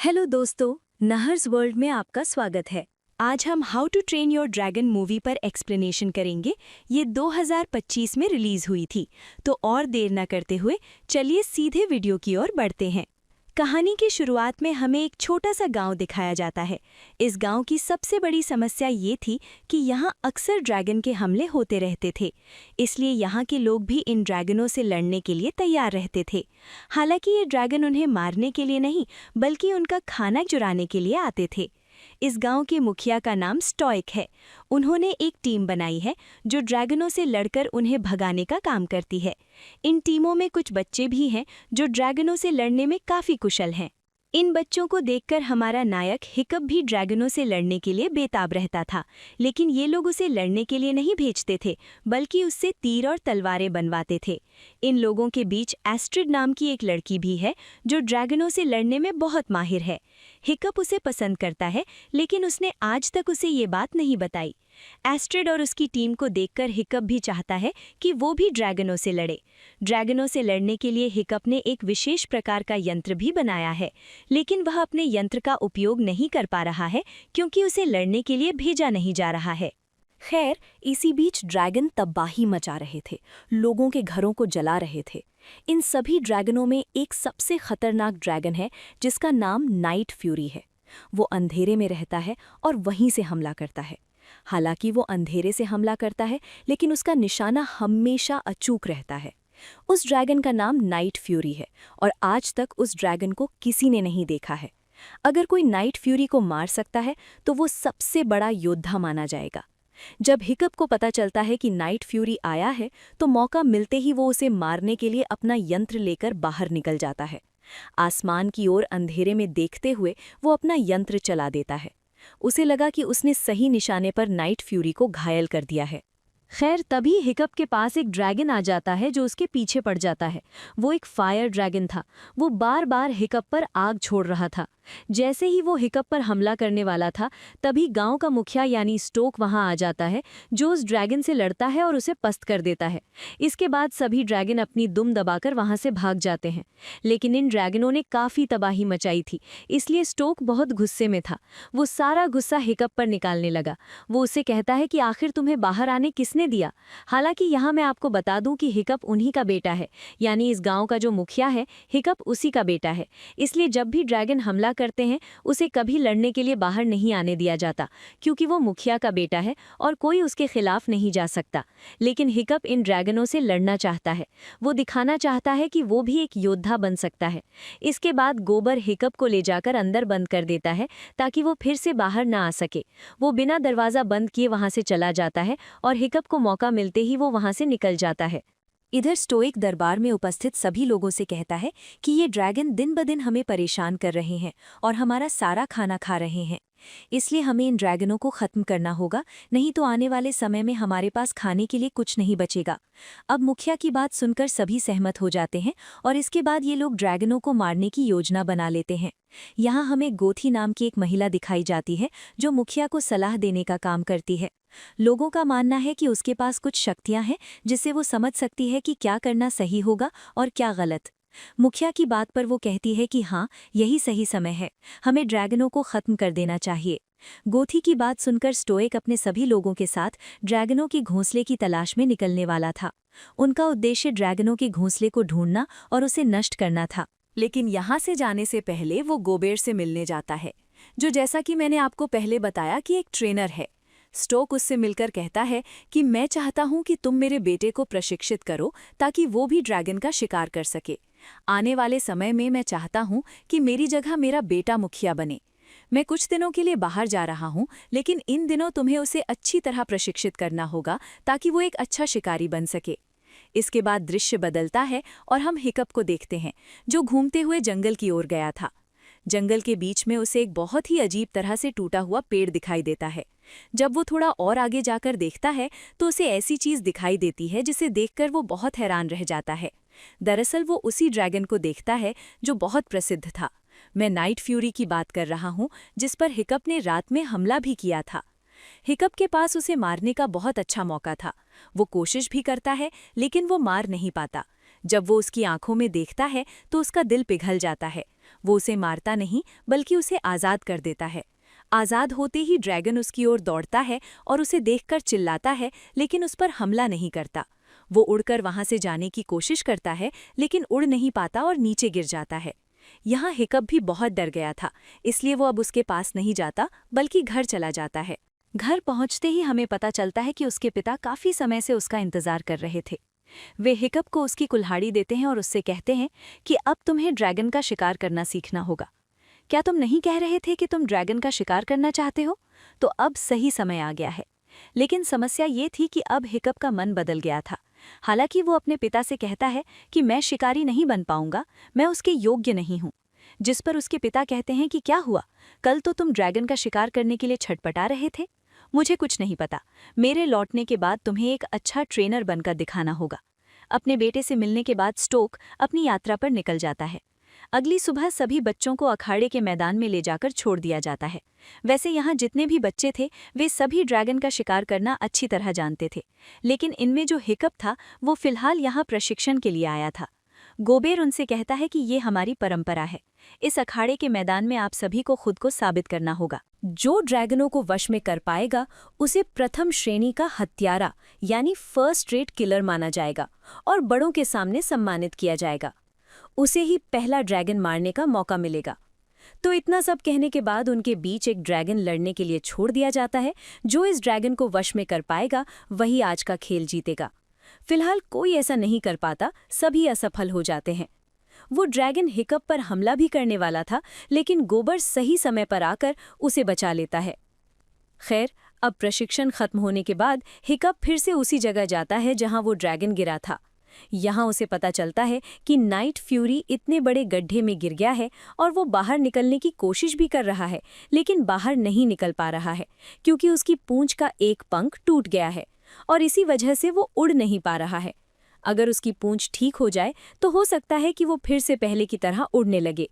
Hello दोस्तों, नहर्स world में आपका स्वागत है। आज हम how to train your dragon movie पर एक्सप्लेनेशन करेंगे। ये 2025 में रिलीज हुई थी, तो और देर न करते हुए चलिए सीधे वीडियो की ओर बढ़ते हैं। कहानी की शुरुआत में हमें एक छोटा सा गांव दिखाया जाता है। इस गांव की सबसे बड़ी समस्या ये थी कि यहाँ अक्सर ड्रैगन के हमले होते रहते थे, इसलिए यहाँ के लोग भी इन ड्रैगनों से लड़ने के लिए तैयार रहते थे। हालांकि ये ड्रैगन उन्हें मारने के लिए नहीं, बल्कि उनका खाना चुराने के लिए आते थे। इस गांव के मुखिया का नाम स्टोइक है। उन्होंने एक टीम बनाई है जो ड्रैगनों से लड़कर उन्हें भगाने का काम करती है। इन टीमों में कुछ बच्चे भी हैं जो ड्रैगनों से लड़ने में काफ़ी कुशल हैं। इन बच्चों को देखकर हमारा नायक हिकअप भी ड्रैगनों से लड़ने के लिए बेताब रहता था, लेकिन ये लोग उसे लड़ने के लिए नहीं भेजते थे, बल्कि उससे तीर और तलवारें बनवाते थे। इन लोगों के बीच एस्ट्रिड नाम की एक लड़की भी है जो ड्रैगनों से लड़ने में बहुत माहिर है। हिकअप उसे पसंद करता है, लेकिन उसने आज तक उसे ये बात नहीं बताई। एस्ट्रिड और उसकी टीम को देखकर हिकअप भी चाहता है कि वो भी ड्रैगनों से लड़े। ड्रैगनों से लड़ने के लिए हिकअप ने एक विशेष प्रकार का यंत्र भी बनाया है, लेकिन वह अपने यंत्र का उपयोग नहीं कर पा रहा है क्योंकि उसे लड़ने के लिए भेजा नहीं जा रहा है। खैर, इसी बीच ड्रैगन तबाही मचा रहे थे, लोगों के घरों को जला रहे थे। इन सभी ड्रैगनों में एक सबसे खतरनाक ड्रैगन है जिसका नाम नाइट फ्यूरी है। वो अंधेरे में रहता है और वहीं से हमला करता है। हालांकि वो अंधेरे से हमला करता है, लेकिन उसका निशाना हमेशा अचूक रहता है। उस ड्रैगन का नाम नाइट फ्यूरी है और आज तक उस ड्रैगन को किसी ने नहीं देखा है। अगर कोई नाइट फ्यूरी को मार सकता है तो वो सबसे बड़ा योद्धा माना जाएगा। जब हिकअप को पता चलता है कि नाइट फ्यूरी आया है, तो मौका मिलते ही वो उसे मारने के लिए अपना यंत्र लेकर बाहर निकल जाता है। आसमान की ओर अंधेरे में देखते हुए वो अपना यंत्र चला देता है। उसे लगा कि उसने सही निशाने पर नाइट फ्यूरी को घायल कर दिया है। खैर, तभी हिकअप के पास एक ड्रैगन आ जाता है जो उसके पीछे पड़ जाता है। वो एक फायर ड्रैगन था। वो बार बार हिकअप पर आग छोड़ रहा था। जैसे ही वो हिकअप पर हमला करने वाला था, तभी गांव का मुखिया यानी स्टोक वहां आ जाता है, जो उस ड्रैगन से लड़ता है और उसे पस्त कर देता है। इसके बाद सभी ड्रैगन अपनी दुम दबाकर वहां से भाग जाते हैं। लेकिन इन ड्रैगनों ने काफ़ी तबाही मचाई थी, इसलिए स्टोक बहुत गुस्से में था। वो सारा गुस्सा हिकअप पर निकालने लगा। वो उसे कहता है कि आखिर तुम्हें बाहर आने किसने दिया। हालांकि यहाँ मैं आपको बता दूं कि हिकअप उन्हीं का बेटा है, यानी इस गाँव का जो मुखिया है हिकअप उसी का बेटा है। इसलिए जब भी ड्रैगन हमला करते हैं, उसे कभी लड़ने के लिए बाहर नहीं आने दिया जाता, क्योंकि वो मुखिया का बेटा है और कोई उसके खिलाफ नहीं जा सकता। लेकिन हिकअप इन ड्रैगनों से लड़ना चाहता है। वो दिखाना चाहता है कि वो भी एक योद्धा बन सकता है। इसके बाद गोबर हिकअप को ले जाकर अंदर बंद कर देता है ताकि वो फिर से बाहर ना आ सके। वो बिना दरवाज़ा बंद किए वहां से चला जाता है और हिकअप को मौका मिलते ही वो वहां से निकल जाता है। इधर स्टोइक दरबार में उपस्थित सभी लोगों से कहता है कि ये ड्रैगन दिन ब दिन हमें परेशान कर रहे हैं और हमारा सारा खाना खा रहे हैं। इसलिए हमें इन ड्रैगनों को ख़त्म करना होगा, नहीं तो आने वाले समय में हमारे पास खाने के लिए कुछ नहीं बचेगा। अब मुखिया की बात सुनकर सभी सहमत हो जाते हैं और इसके बाद ये लोग ड्रैगनों को मारने की योजना बना लेते हैं। यहाँ हमें गोथी नाम की एक महिला दिखाई जाती है जो मुखिया को सलाह देने का काम करती है। लोगों का मानना है कि उसके पास कुछ शक्तियाँ हैं जिससे वो समझ सकती है कि क्या करना सही होगा और क्या गलत। मुखिया की बात पर वो कहती है कि हाँ, यही सही समय है, हमें ड्रैगनों को ख़त्म कर देना चाहिए। गोथी की बात सुनकर स्टोइक अपने सभी लोगों के साथ ड्रैगनों के घोंसले की तलाश में निकलने वाला था। उनका उद्देश्य ड्रैगनों के घोंसले को ढूंढना और उसे नष्ट करना था। लेकिन यहाँ से जाने से पहले वो गोबेर से मिलने जाता है, जो जैसा कि मैंने आपको पहले बताया कि एक ट्रेनर है। स्टोक उससे मिलकर कहता है कि मैं चाहता हूं कि तुम मेरे बेटे को प्रशिक्षित करो ताकि वो भी ड्रैगन का शिकार कर सके। आने वाले समय में मैं चाहता हूं कि मेरी जगह मेरा बेटा मुखिया बने। मैं कुछ दिनों के लिए बाहर जा रहा हूं, लेकिन इन दिनों तुम्हें उसे अच्छी तरह प्रशिक्षित करना होगा ताकि वो एक अच्छा शिकारी बन सके। इसके बाद दृश्य बदलता है और हम हिकअप को देखते हैं, जो घूमते हुए जंगल की ओर गया था। जंगल के बीच में उसे एक बहुत ही अजीब तरह से टूटा हुआ पेड़ दिखाई देता है। जब वो थोड़ा और आगे जाकर देखता है तो उसे ऐसी चीज़ दिखाई देती है जिसे देखकर वो बहुत हैरान रह जाता है। दरअसल वो उसी ड्रैगन को देखता है जो बहुत प्रसिद्ध था। मैं नाइट फ्यूरी की बात कर रहा हूँ, जिस पर हिकअप ने रात में हमला भी किया था। हिकअप के पास उसे मारने का बहुत अच्छा मौका था। वो कोशिश भी करता है, लेकिन वो मार नहीं पाता। जब वो उसकी आंखों में देखता है तो उसका दिल पिघल जाता है। वो उसे मारता नहीं बल्कि उसे आज़ाद कर देता है। आज़ाद होते ही ड्रैगन उसकी ओर दौड़ता है और उसे देखकर चिल्लाता है, लेकिन उस पर हमला नहीं करता। वो उड़कर वहां से जाने की कोशिश करता है, लेकिन उड़ नहीं पाता और नीचे गिर जाता है। यहाँ हिकअप भी बहुत डर गया था, इसलिए वो अब उसके पास नहीं जाता बल्कि घर चला जाता है। घर पहुंचते ही हमें पता चलता है कि उसके पिता काफ़ी समय से उसका इंतजार कर रहे थे। वे हिकअप को उसकी कुल्हाड़ी देते हैं और उससे कहते हैं कि अब तुम्हें ड्रैगन का शिकार करना सीखना होगा। क्या तुम नहीं कह रहे थे कि तुम ड्रैगन का शिकार करना चाहते हो? तो अब सही समय आ गया है। लेकिन समस्या ये थी कि अब हिकअप का मन बदल गया था। हालांकि वो अपने पिता से कहता है कि मैं शिकारी नहीं बन पाऊंगा, मैं उसके योग्य नहीं हूं। जिस पर उसके पिता कहते हैं कि क्या हुआ, कल तो तुम ड्रैगन का शिकार करने के लिए छटपटा रहे थे। मुझे कुछ नहीं पता, मेरे लौटने के बाद तुम्हें एक अच्छा ट्रेनर बनकर दिखाना होगा। अपने बेटे से मिलने के बाद स्टोक अपनी यात्रा पर निकल जाता है। अगली सुबह सभी बच्चों को अखाड़े के मैदान में ले जाकर छोड़ दिया जाता है। वैसे यहाँ जितने भी बच्चे थे वे सभी ड्रैगन का शिकार करना अच्छी तरह जानते थे, लेकिन इनमें जो हिकअप था वो फिलहाल यहाँ प्रशिक्षण के लिए आया था। गोबेर उनसे कहता है कि ये हमारी परंपरा है। इस अखाड़े के मैदान में आप सभी को खुद को साबित करना होगा। जो ड्रैगनों को वश में कर पाएगा उसे प्रथम श्रेणी का हत्यारा यानी फर्स्ट रेट किलर माना जाएगा और बड़ों के सामने सम्मानित किया जाएगा। उसे ही पहला ड्रैगन मारने का मौका मिलेगा। तो इतना सब कहने के बाद उनके बीच एक ड्रैगन लड़ने के लिए छोड़ दिया जाता है। जो इस ड्रैगन को वश में कर पाएगा वही आज का खेल जीतेगा। फिलहाल कोई ऐसा नहीं कर पाता, सभी असफल हो जाते हैं। वो ड्रैगन हिकअप पर हमला भी करने वाला था, लेकिन गोबर सही समय पर आकर उसे बचा लेता है। खैर, अब प्रशिक्षण खत्म होने के बाद हिकअप फिर से उसी जगह जाता है जहां वो ड्रैगन गिरा था। यहाँ उसे पता चलता है कि नाइट फ्यूरी इतने बड़े गड्ढे में गिर गया है और वो बाहर निकलने की कोशिश भी कर रहा है, लेकिन बाहर नहीं निकल पा रहा है क्योंकि उसकी पूंछ का एक पंख टूट गया है और इसी वजह से वो उड़ नहीं पा रहा है। अगर उसकी पूंछ ठीक हो जाए तो हो सकता है कि वो फिर से पहले की तरह उड़ने लगे।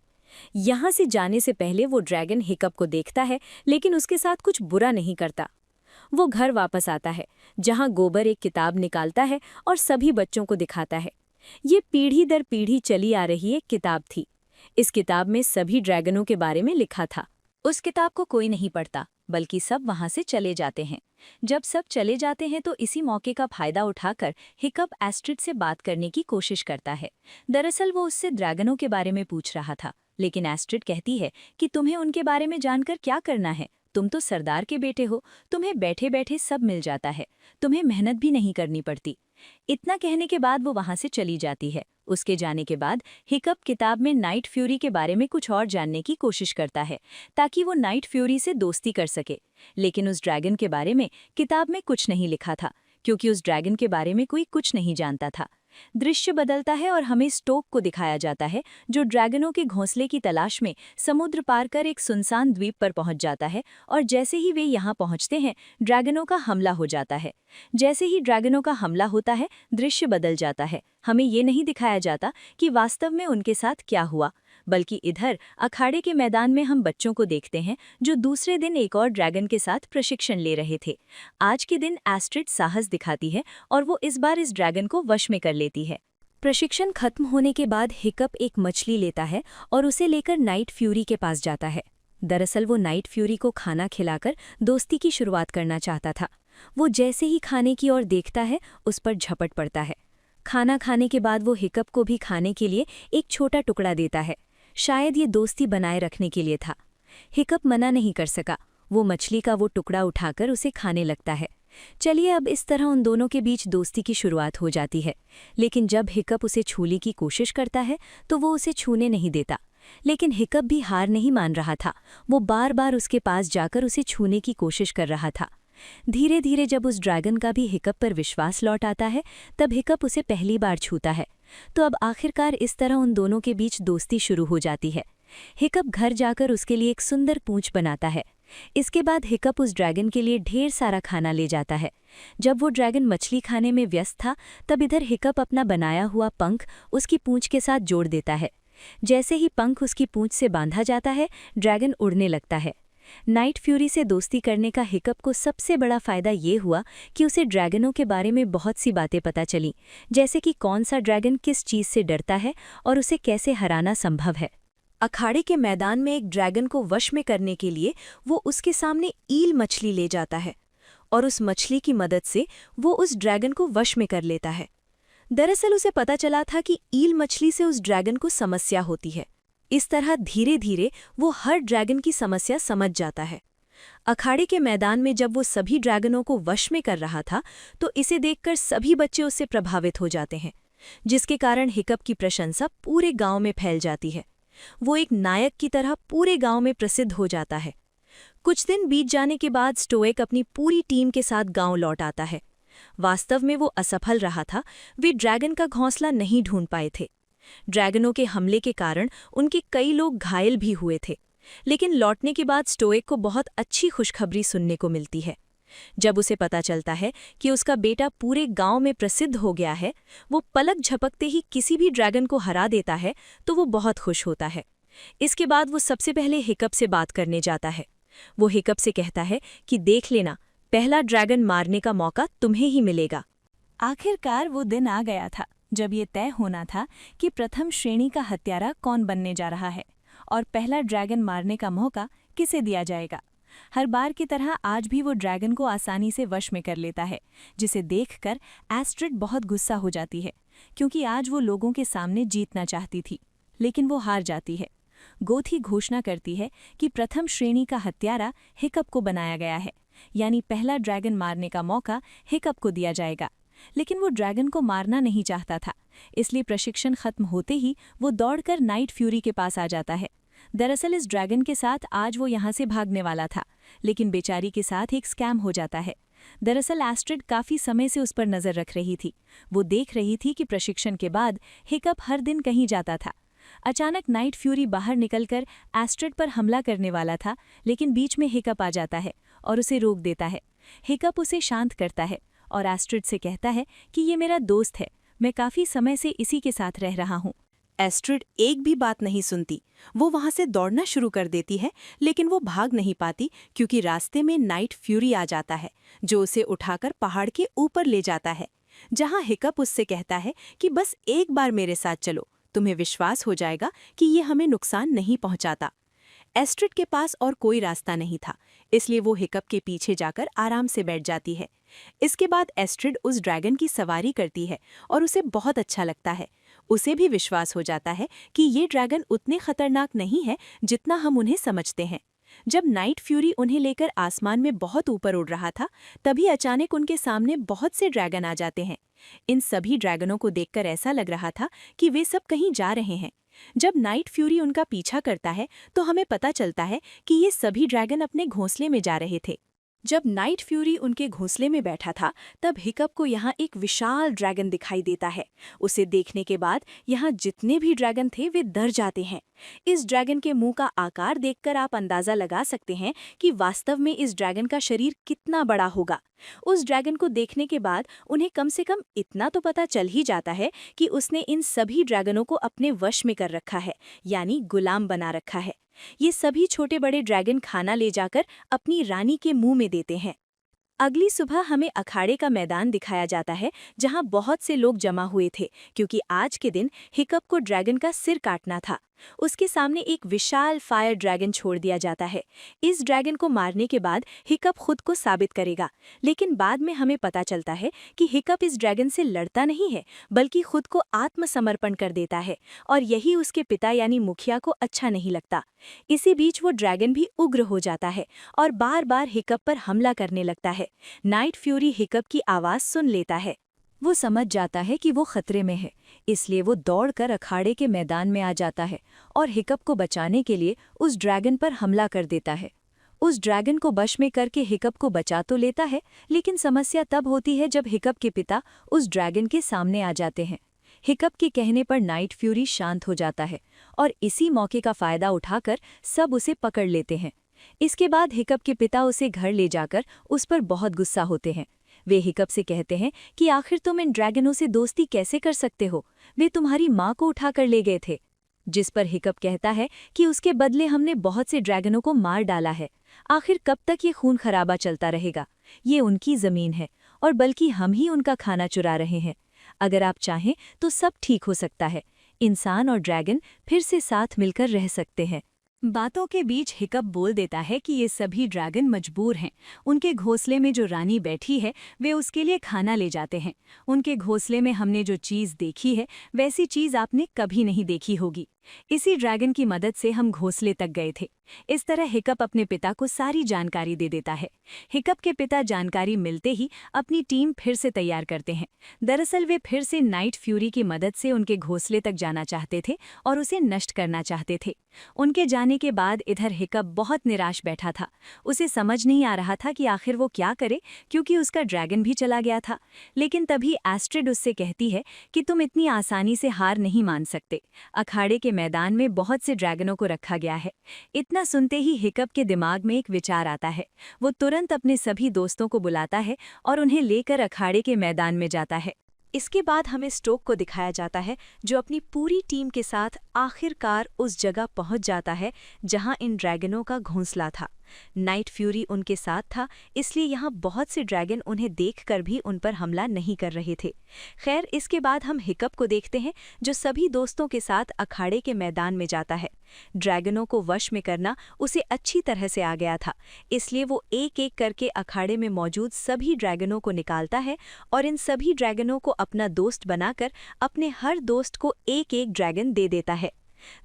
यहाँ से जाने से पहले वो ड्रैगन हिकअप को देखता है, लेकिन उसके साथ कुछ बुरा नहीं करता। वो घर वापस आता है जहां गोबर एक किताब निकालता है और सभी बच्चों को दिखाता है। ये पीढ़ी दर पीढ़ी चली आ रही एक किताब थी। इस किताब में सभी ड्रैगनों के बारे में लिखा था। उस किताब को कोई नहीं पढ़ता, बल्कि सब वहां से चले जाते हैं। जब सब चले जाते हैं तो इसी मौके का फायदा उठाकर हिकअप एस्ट्रिड से बात करने की कोशिश करता है। दरअसल वो उससे ड्रैगनों के बारे में पूछ रहा था, लेकिन एस्ट्रिड कहती है कि तुम्हें उनके बारे में जानकर क्या करना है, तुम तो सरदार के बेटे हो, तुम्हें बैठे बैठे सब मिल जाता है, तुम्हें मेहनत भी नहीं करनी पड़ती। इतना कहने के बाद वो वहां से चली जाती है। उसके जाने के बाद हिकअप किताब में नाइट फ्यूरी के बारे में कुछ और जानने की कोशिश करता है ताकि वो नाइट फ्यूरी से दोस्ती कर सके, लेकिन उस ड्रैगन के बारे में किताब में कुछ नहीं लिखा था क्योंकि उस ड्रैगन के बारे में कोई कुछ नहीं जानता था। दृश्य बदलता है और हमें स्टोक को दिखाया जाता है जो ड्रैगनों के घोंसले की तलाश में समुद्र पार कर एक सुनसान द्वीप पर पहुंच जाता है और जैसे ही वे यहां पहुंचते हैं ड्रैगनों का हमला हो जाता है। जैसे ही ड्रैगनों का हमला होता है दृश्य बदल जाता है। हमें ये नहीं दिखाया जाता कि वास्तव में उनके साथ क्या हुआ, बल्कि इधर अखाड़े के मैदान में हम बच्चों को देखते हैं जो दूसरे दिन एक और ड्रैगन के साथ प्रशिक्षण ले रहे थे। आज के दिन एस्ट्रिड साहस दिखाती है और वो इस बार इस ड्रैगन को वश में कर लेती है। प्रशिक्षण खत्म होने के बाद हिकअप एक मछली लेता है और उसे लेकर नाइट फ्यूरी के पास जाता है। दरअसल वो नाइट फ्यूरी को खाना खिलाकर दोस्ती की शुरुआत करना चाहता था। वो जैसे ही खाने की ओर देखता है उस पर झपट पड़ता है। खाना खाने के बाद वो हिकअप को भी खाने के लिए एक छोटा टुकड़ा देता है। शायद ये दोस्ती बनाए रखने के लिए था। हिकअप मना नहीं कर सका। वो मछली का वो टुकड़ा उठाकर उसे खाने लगता है। चलिए, अब इस तरह उन दोनों के बीच दोस्ती की शुरुआत हो जाती है। लेकिन जब हिकअप उसे छूने की कोशिश करता है तो वो उसे छूने नहीं देता। लेकिन हिकअप भी हार नहीं मान रहा था। वो बार बार उसके पास जाकर उसे छूने की कोशिश कर रहा था। धीरे धीरे जब उस ड्रैगन का भी हिकअप पर विश्वास लौट आता है तब हिकअप उसे पहली बार छूता है। तो अब आखिरकार इस तरह उन दोनों के बीच दोस्ती शुरू हो जाती है। हिकअप घर जाकर उसके लिए एक सुंदर पूंछ बनाता है। इसके बाद हिकअप उस ड्रैगन के लिए ढेर सारा खाना ले जाता है। जब वो ड्रैगन मछली खाने में व्यस्त था तब इधर हिकअप अपना बनाया हुआ पंख उसकी पूंछ के साथ जोड़ देता है। जैसे ही पंख उसकी पूंछ से बांधा जाता है ड्रैगन उड़ने लगता है। नाइट फ्यूरी से दोस्ती करने का हिकअप को सबसे बड़ा फायदा ये हुआ कि उसे ड्रैगनों के बारे में बहुत सी बातें पता चलीं, जैसे कि कौन सा ड्रैगन किस चीज़ से डरता है और उसे कैसे हराना संभव है। अखाड़े के मैदान में एक ड्रैगन को वश में करने के लिए वो उसके सामने ईल मछली ले जाता है और उस मछली की मदद से वो उस ड्रैगन को वश में कर लेता है। दरअसल उसे पता चला था कि ईल मछली से उस ड्रैगन को समस्या होती है। इस तरह धीरे धीरे वो हर ड्रैगन की समस्या समझ जाता है। अखाड़े के मैदान में जब वो सभी ड्रैगनों को वश में कर रहा था तो इसे देखकर सभी बच्चे उससे प्रभावित हो जाते हैं, जिसके कारण हिकअप की प्रशंसा पूरे गांव में फैल जाती है। वो एक नायक की तरह पूरे गांव में प्रसिद्ध हो जाता है। कुछ दिन बीत जाने के बाद स्टोइक अपनी पूरी टीम के साथ गांव लौट आता है। वास्तव में वो असफल रहा था, वे ड्रैगन का घोंसला नहीं ढूंढ पाए थे। ड्रैगनों के हमले के कारण उनके कई लोग घायल भी हुए थे, लेकिन लौटने के बाद स्टोइक को बहुत अच्छी खुशखबरी सुनने को मिलती है। जब उसे पता चलता है कि उसका बेटा पूरे गांव में प्रसिद्ध हो गया है, वो पलक झपकते ही किसी भी ड्रैगन को हरा देता है, तो वो बहुत खुश होता है। इसके बाद वो सबसे पहले हिकअप से बात करने जाता है। वो हिकअप से कहता है कि देख लेना, पहला ड्रैगन मारने का मौका तुम्हें ही मिलेगा। आखिरकार वो दिन आ गया था जब ये तय होना था कि प्रथम श्रेणी का हत्यारा कौन बनने जा रहा है और पहला ड्रैगन मारने का मौका किसे दिया जाएगा। हर बार की तरह आज भी वो ड्रैगन को आसानी से वश में कर लेता है, जिसे देखकर एस्ट्रिड बहुत गुस्सा हो जाती है, क्योंकि आज वो लोगों के सामने जीतना चाहती थी, लेकिन वो हार जाती है। गोथी घोषणा करती है कि प्रथम श्रेणी का हत्यारा हिकअप को बनाया गया है, यानी पहला ड्रैगन मारने का मौका हिकअप को दिया जाएगा। लेकिन वो ड्रैगन को मारना नहीं चाहता था, इसलिए प्रशिक्षण खत्म होते ही वो दौड़कर नाइट फ्यूरी के पास आ जाता है। दरअसल इस ड्रैगन के साथ आज वो यहाँ से भागने वाला था, लेकिन बेचारी के साथ एक स्कैम हो जाता है। दरअसल एस्ट्रिड काफ़ी समय से उस पर नज़र रख रही थी। वो देख रही थी कि प्रशिक्षण के बाद हिकअप हर दिन कहीं जाता था। अचानक नाइट फ्यूरी बाहर निकलकर एस्ट्रिड पर हमला करने वाला था, लेकिन बीच में हिकअप आ जाता है और उसे रोक देता है। हिकअप उसे शांत करता है और एस्ट्रिड से कहता है कि ये मेरा दोस्त है, मैं काफ़ी समय से इसी के साथ रह रहा हूँ। एस्ट्रिड एक भी बात नहीं सुनती। वो वहां से दौड़ना शुरू कर देती है, लेकिन वो भाग नहीं पाती क्योंकि रास्ते में नाइट फ्यूरी आ जाता है, जो उसे उठाकर पहाड़ के ऊपर ले जाता है, जहां हिकअप उससे कहता है कि बस एक बार मेरे साथ चलो, तुम्हें विश्वास हो जाएगा कि ये हमें नुकसान नहीं पहुंचाता। एस्ट्रिड के पास और कोई रास्ता नहीं था, इसलिए वो हिकअप के पीछे जाकर आराम से बैठ जाती है। इसके बाद एस्ट्रिड उस ड्रैगन की सवारी करती है और उसे बहुत अच्छा लगता है। उसे भी विश्वास हो जाता है कि ये ड्रैगन उतने खतरनाक नहीं है जितना हम उन्हें समझते हैं। जब नाइट फ्यूरी उन्हें लेकर आसमान में बहुत ऊपर उड़ रहा था, तभी अचानक उनके सामने बहुत से ड्रैगन आ जाते हैं। इन सभी ड्रैगनों को देखकर ऐसा लग रहा था कि वे सब कहीं जा रहे हैं। जब नाइट फ्यूरी उनका पीछा करता है तो हमें पता चलता है कि ये सभी ड्रैगन अपने घोंसले में जा रहे थे। जब नाइट फ्यूरी उनके घोंसले में बैठा था, तब हिकअप को यहाँ एक विशाल ड्रैगन दिखाई देता है। उसे देखने के बाद यहाँ जितने भी ड्रैगन थे वे डर जाते हैं। इस ड्रैगन के मुंह का आकार देखकर आप अंदाजा लगा सकते हैं कि वास्तव में इस ड्रैगन का शरीर कितना बड़ा होगा। उस ड्रैगन को देखने के बाद उन्हें कम से कम इतना तो पता चल ही जाता है कि उसने इन सभी ड्रैगनों को अपने वश में कर रखा है, यानी गुलाम बना रखा है। ये सभी छोटे बड़े ड्रैगन खाना ले जाकर अपनी रानी के मुंह में देते हैं। अगली सुबह हमें अखाड़े का मैदान दिखाया जाता है, जहां बहुत से लोग जमा हुए थे, क्योंकि आज के दिन हिकअप को ड्रैगन का सिर काटना था। उसके सामने एक विशाल फायर ड्रैगन छोड़ दिया जाता है। इस ड्रैगन को मारने के बाद हिकअप खुद को साबित करेगा, लेकिन बाद में हमें पता चलता है कि हिकअप इस ड्रैगन से लड़ता नहीं है, बल्कि खुद को आत्मसमर्पण कर देता है, और यही उसके पिता यानी मुखिया को अच्छा नहीं लगता। इसी बीच वो ड्रैगन भी उग्र हो जाता है और बार बार हिकअप पर हमला करने लगता है। नाइट फ्यूरी हिकअप की आवाज़ सुन लेता है। वो समझ जाता है कि वो खतरे में है, इसलिए वो दौड़कर अखाड़े के मैदान में आ जाता है और हिकअप को बचाने के लिए उस ड्रैगन पर हमला कर देता है। उस ड्रैगन को वश में करके हिकअप को बचा तो लेता है, लेकिन समस्या तब होती है जब हिकअप के पिता उस ड्रैगन के सामने आ जाते हैं। हिकअप के कहने पर नाइट फ्यूरी शांत हो जाता है और इसी मौके का फ़ायदा उठाकर सब उसे पकड़ लेते हैं। इसके बाद हिकअप के पिता उसे घर ले जाकर उस पर बहुत गुस्सा होते हैं। वे हिकअप से कहते हैं कि आखिर तुम इन ड्रैगनों से दोस्ती कैसे कर सकते हो, वे तुम्हारी माँ को उठाकर ले गए थे। जिस पर हिकअप कहता है कि उसके बदले हमने बहुत से ड्रैगनों को मार डाला है, आखिर कब तक ये खून खराबा चलता रहेगा। ये उनकी ज़मीन है और बल्कि हम ही उनका खाना चुरा रहे हैं। अगर आप चाहें तो सब ठीक हो सकता है। इंसान और ड्रैगन फिर से साथ मिलकर रह सकते हैं। बातों के बीच हिकअप बोल देता है कि ये सभी ड्रैगन मजबूर हैं। उनके घोंसले में जो रानी बैठी है वे उसके लिए खाना ले जाते हैं। उनके घोंसले में हमने जो चीज़ देखी है वैसी चीज़ आपने कभी नहीं देखी होगी। इसी ड्रैगन की मदद से हम घोंसले तक गए थे। इस तरह हिकअप अपने पिता को सारी जानकारी दे देता है। हिकअप के पिता जानकारी मिलते ही अपनी टीम फिर से तैयार करते हैं। दरअसल वे फिर से नाइट फ्यूरी की मदद से उनके घोंसले तक जाना चाहते थे और उसे नष्ट करना चाहते थे। उनके जाने के बाद इधर हिकअप बहुत निराश बैठा था। उसे समझ नहीं आ रहा था कि आखिर वो क्या करे, क्योंकि उसका ड्रैगन भी चला गया था। लेकिन तभी एस्ट्रिड उससे कहती है कि तुम इतनी आसानी से हार नहीं मान सकते। अखाड़े के मैदान में बहुत से ड्रैगनों को रखा गया है। इतना सुनते ही हिकअप के दिमाग में एक विचार आता है। वो तुरंत अपने सभी दोस्तों को बुलाता है और उन्हें लेकर अखाड़े के मैदान में जाता है। इसके बाद हमें स्टोक को दिखाया जाता है, जो अपनी पूरी टीम के साथ आखिरकार उस जगह पहुंच जाता है जहां इन ड्रैगनों का घोंसला था। नाइट फ्यूरी उनके साथ था, इसलिए यहाँ बहुत से ड्रैगन उन्हें देखकर भी उन पर हमला नहीं कर रहे थे। खैर, इसके बाद हम हिकअप को देखते हैं, जो सभी दोस्तों के साथ अखाड़े के मैदान में जाता है। ड्रैगनों को वश में करना उसे अच्छी तरह से आ गया था, इसलिए वो एक एक करके अखाड़े में मौजूद सभी ड्रैगनों को निकालता है और इन सभी ड्रैगनों को अपना दोस्त बनाकर अपने हर दोस्त को एक एक ड्रैगन दे देता है।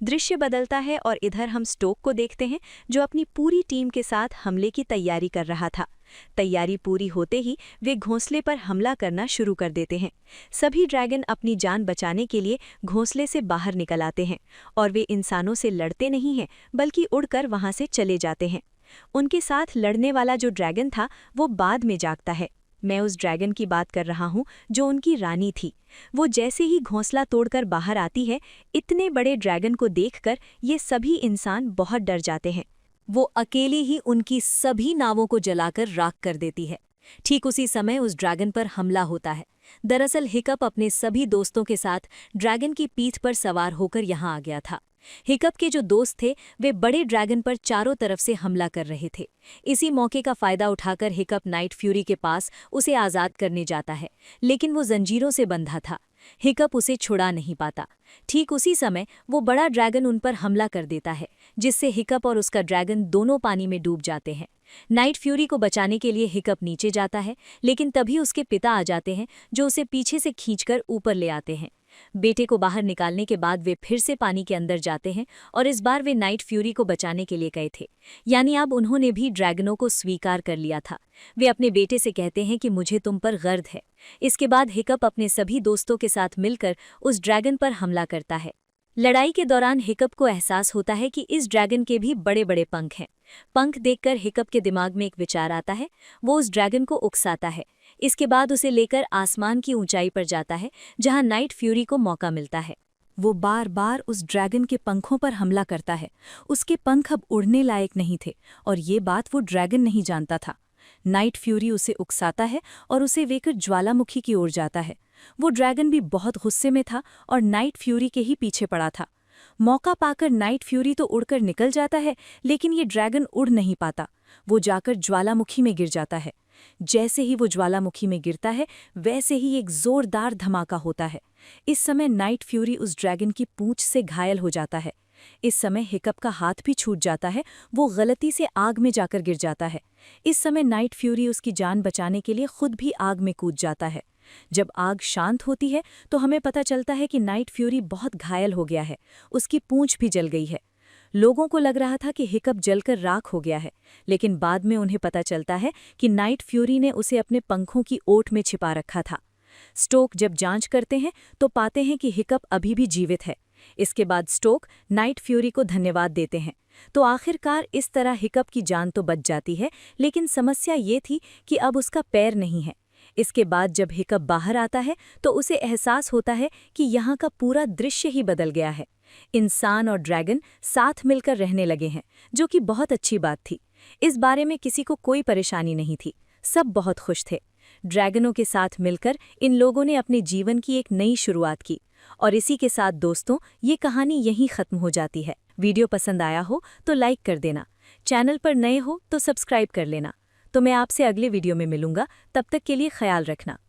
दृश्य बदलता है और इधर हम स्टोक को देखते हैं, जो अपनी पूरी टीम के साथ हमले की तैयारी कर रहा था। तैयारी पूरी होते ही वे घोंसले पर हमला करना शुरू कर देते हैं। सभी ड्रैगन अपनी जान बचाने के लिए घोंसले से बाहर निकल आते हैं और वे इंसानों से लड़ते नहीं हैं, बल्कि उड़कर वहां से चले जाते हैं। उनके साथ लड़ने वाला जो ड्रैगन था वो बाद में जागता है। मैं उस ड्रैगन की बात कर रहा हूँ जो उनकी रानी थी। वो जैसे ही घोंसला तोड़कर बाहर आती है, इतने बड़े ड्रैगन को देखकर ये सभी इंसान बहुत डर जाते हैं। वो अकेले ही उनकी सभी नावों को जलाकर राख कर देती है। ठीक उसी समय उस ड्रैगन पर हमला होता है। दरअसल हिकअप अपने सभी दोस्तों के साथ ड्रैगन की पीठ पर सवार होकर यहाँ आ गया था। हिकअप के जो दोस्त थे वे बड़े ड्रैगन पर चारों तरफ से हमला कर रहे थे। इसी मौके का फायदा उठाकर हिकअप नाइट फ्यूरी के पास उसे आज़ाद करने जाता है, लेकिन वो जंजीरों से बंधा था। हिकअप उसे छुड़ा नहीं पाता। ठीक उसी समय वो बड़ा ड्रैगन उन पर हमला कर देता है, जिससे हिकअप और उसका ड्रैगन दोनों पानी में डूब जाते हैं। नाइट फ्यूरी को बचाने के लिए हिकअप नीचे जाता है, लेकिन तभी उसके पिता आ जाते हैं, जो उसे पीछे से खींचकर ऊपर ले आते हैं। बेटे को बाहर निकालने के बाद वे फिर से पानी के अंदर जाते हैं और इस बार वे नाइट फ्यूरी को बचाने के लिए गए थे। यानी अब उन्होंने भी ड्रैगनों को स्वीकार कर लिया था। वे अपने बेटे से कहते हैं कि मुझे तुम पर गर्व है। इसके बाद हिकअप अपने सभी दोस्तों के साथ मिलकर उस ड्रैगन पर हमला करता है। लड़ाई के दौरान हिकअप को एहसास होता है कि इस ड्रैगन के भी बड़े बड़े पंख हैं। पंख देखकर हिकअप के दिमाग में एक विचार आता है। वो उस ड्रैगन को उकसाता है। इसके बाद उसे लेकर आसमान की ऊंचाई पर जाता है, जहां नाइट फ्यूरी को मौका मिलता है। वो बार बार उस ड्रैगन के पंखों पर हमला करता है। उसके पंख अब उड़ने लायक नहीं थे और ये बात वो ड्रैगन नहीं जानता था। नाइट फ्यूरी उसे उकसाता है और उसे लेकर ज्वालामुखी की ओर जाता है। वो ड्रैगन भी बहुत गुस्से में था और नाइट फ्यूरी के ही पीछे पड़ा था। मौका पाकर नाइट फ्यूरी तो उड़कर निकल जाता है, लेकिन ये ड्रैगन उड़ नहीं पाता। वो जाकर ज्वालामुखी में गिर जाता है। जैसे ही वो ज्वालामुखी में गिरता है, वैसे ही एक जोरदार धमाका होता है। इस समय नाइट फ्यूरी उस ड्रैगन की पूंछ से घायल हो जाता है। इस समय हिकअप का हाथ भी छूट जाता है। वो गलती से आग में जाकर गिर जाता है। इस समय नाइट फ्यूरी उसकी जान बचाने के लिए खुद भी आग में कूद जाता है। जब आग शांत होती है तो हमें पता चलता है कि नाइट फ्यूरी बहुत घायल हो गया है। उसकी पूंछ भी जल गई है। लोगों को लग रहा था कि हिकअप जलकर राख हो गया है, लेकिन बाद में उन्हें पता चलता है कि नाइट फ्यूरी ने उसे अपने पंखों की ओट में छिपा रखा था। स्टोक जब जांच करते हैं तो पाते हैं कि हिकअप अभी भी जीवित है। इसके बाद स्टोक नाइट फ्यूरी को धन्यवाद देते हैं। तो आखिरकार इस तरह हिकअप की जान तो बच जाती है, लेकिन समस्या ये थी कि अब उसका पैर नहीं है। इसके बाद जब हिकअप बाहर आता है तो उसे एहसास होता है कि यहाँ का पूरा दृश्य ही बदल गया है। इंसान और ड्रैगन साथ मिलकर रहने लगे हैं, जो कि बहुत अच्छी बात थी। इस बारे में किसी को कोई परेशानी नहीं थी। सब बहुत खुश थे। ड्रैगनों के साथ मिलकर इन लोगों ने अपने जीवन की एक नई शुरुआत की। और इसी के साथ दोस्तों, ये कहानी यहीं खत्म हो जाती है। वीडियो पसंद आया हो तो लाइक कर देना। चैनल पर नए हो तो सब्सक्राइब कर लेना। तो मैं आपसे अगले वीडियो में मिलूंगा। तब तक के लिए ख्याल रखना।